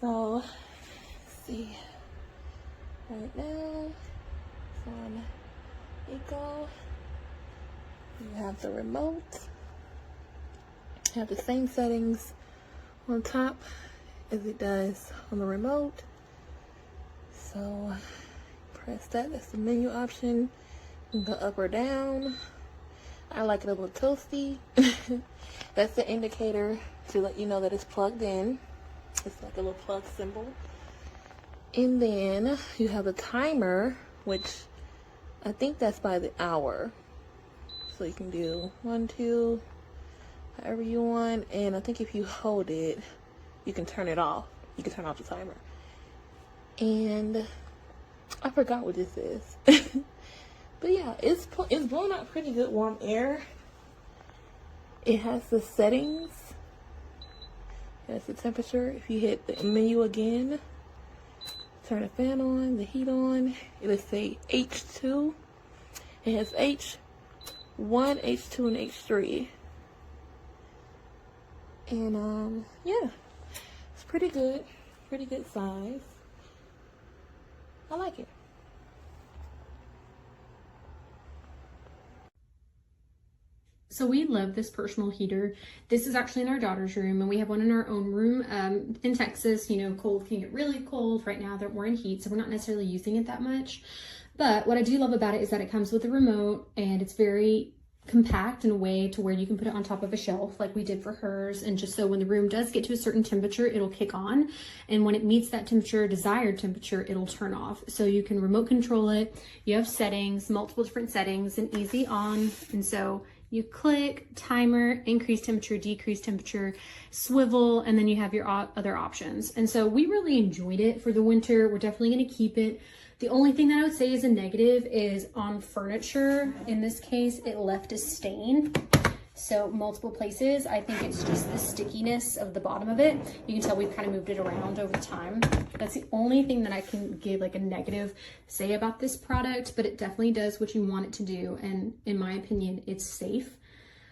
So, let's see. Right now, it's on Eco. You have the remote. You have the same settings on top as it does on the remote. So, press that. That's the menu option. You can go up or down. I like it a little toasty. That's the indicator to let you know that it's plugged in. It's like a little plug symbol. And then you have a timer, which I think that's by the hour. So you can do 1, 2, however you want. And I think if you hold it, you can turn it off. You can turn off the timer. And I forgot what this is. But yeah, it's blowing out pretty good warm air. It has the settings. That's the temperature. If you hit the menu again, turn the fan on, the heat on, it'll say H2. It has H1, H2, and H3. And yeah, it's pretty good size. I like it. So we love this personal heater. This is actually in our daughter's room, and we have one in our own room. In Texas, you know, cold can get really cold. Right now we're in heat, so we're not necessarily using it that much. But what I do love about it is that it comes with a remote, and it's very compact in a way to where you can put it on top of a shelf like we did for hers, and just so when the room does get to a certain temperature, it'll kick on, and when it meets that temperature, desired temperature, it'll turn off. So you can remote control it. You have settings, multiple different settings, and easy on. And so you click timer, increase temperature, decrease temperature, swivel, and then you have your other options. And so we really enjoyed it for the winter. We're definitely going to keep it. The only thing that I would say is a negative is on furniture. In this case, it left a stain. So multiple places. I think it's just the stickiness of the bottom of it. You can tell we've kind of moved it around over time. That's the only thing that I can give like a negative say about this product, but it definitely does what you want it to do. And in my opinion, it's safe.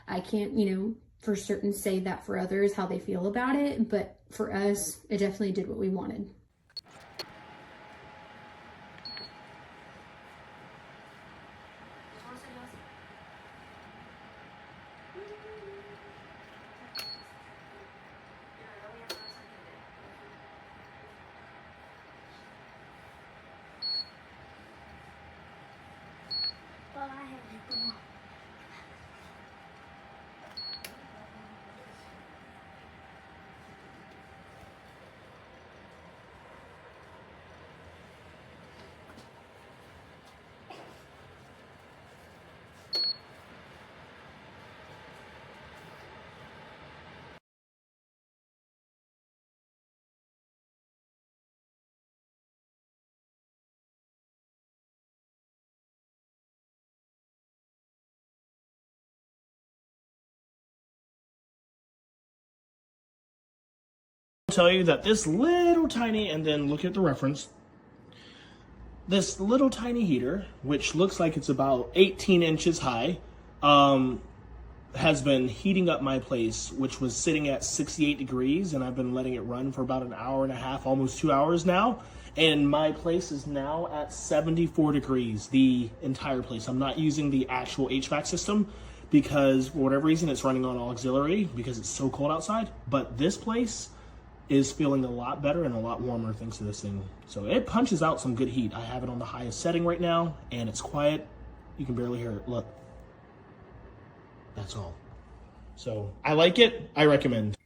I can't, you know, for certain say that for others, how they feel about it, but for us, it definitely did what we wanted. Tell you that this little tiny, and then look at the reference, this little tiny heater, which looks like it's about 18 inches high, has been heating up my place, which was sitting at 68 degrees, and I've been letting it run for about an hour and a half, almost 2 hours now, and my place is now at 74 degrees, the entire place. I'm not using the actual HVAC system because for whatever reason it's running on auxiliary because it's so cold outside, but this place is feeling a lot better and a lot warmer thanks to this thing. So it punches out some good heat. I have it on the highest setting right now, and it's quiet. You can barely hear it. Look. That's all. So I like it. I recommend.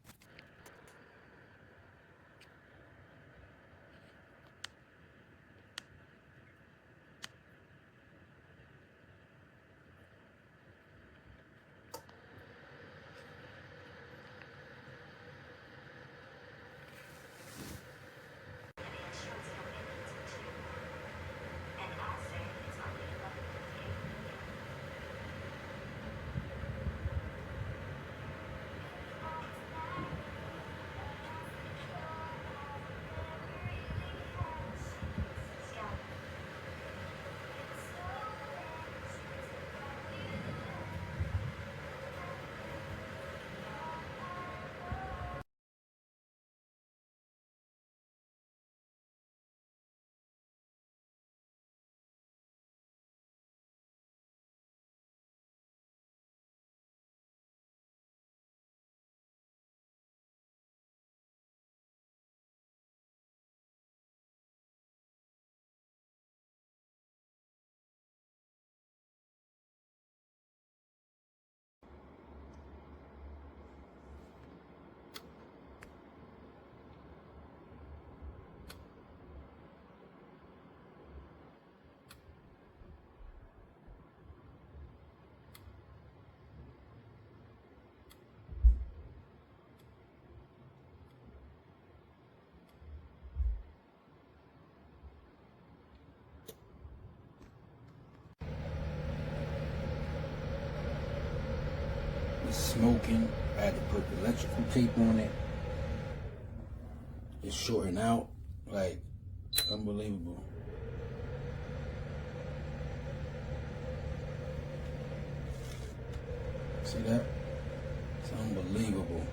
It's smoking. I had to put electrical tape on it. It's shorting out. Like, unbelievable. See that? It's unbelievable.